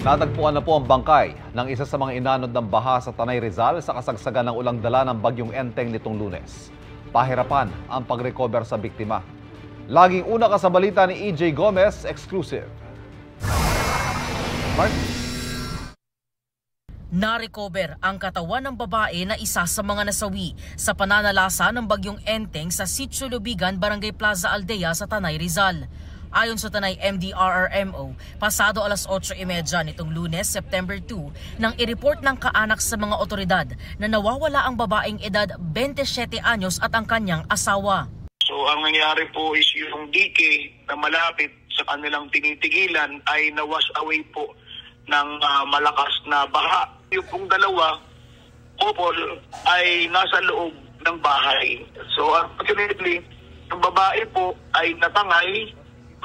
Natagpuan na po ang bangkay ng isa sa mga inanod ng baha sa Tanay Rizal sa kasagsagan ng ulang dala ng bagyong Enteng nitong Lunes. Pahirapan ang pag-recover sa biktima. Laging una ka sa balita ni EJ Gomez, exclusive. Mark? Na-recover ang katawan ng babae na isa sa mga nasawi sa pananalasa ng bagyong Enteng sa Sitio Lubigan, Barangay Plaza Aldea sa Tanay Rizal. Ayon sa Tanay MDRRMO, pasado alas 8:30 nitong Lunes, September 2, nang i-report ng kaanak sa mga otoridad na nawawala ang babaeng edad 27 anyos at ang kanyang asawa. So ang nangyari po is yung dike na malapit sa kanilang tinitigilan ay na-wash away po ng malakas na baha. Yung pong dalawa, couple, ay nasa loob ng bahay. So unfortunately, yung babae po ay natangay,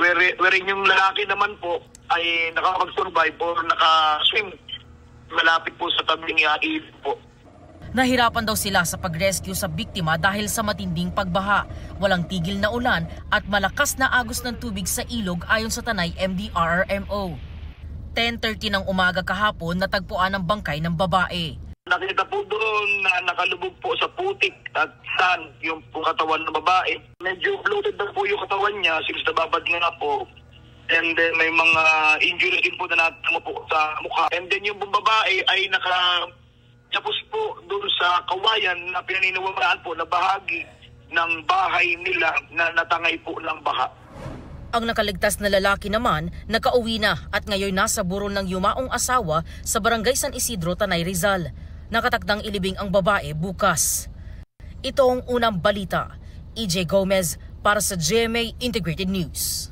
wherein yung lalaki naman po ay nakapag-survive o naka-swim malapit po sa tabing ilog po. Nahirapan daw sila sa pag-rescue sa biktima dahil sa matinding pagbaha, walang tigil na ulan at malakas na agos ng tubig sa ilog ayon sa Tanay MDRRMO. 10:30 ng umaga kahapon natagpuan ang bangkay ng babae. Nakita po doon na nakalubog po sa putik at sand yung katawan ng babae. Medyo bloated na po yung katawan niya since nababad nga po. And then may mga injuries din po na natamo po sa mukha. And then yung babae ay nakatapos po doon sa kawayan na pinaniniwalaan po na bahagi ng bahay nila na natangay po ng baha. Ang nakaligtas na lalaki naman nakauwi na at ngayon nasa burol ng yumaong asawa sa Barangay San Isidro, Tanay Rizal. Nakatakdang ilibing ang babae bukas. Ito ang unang balita. EJ Gomez para sa GMA Integrated News.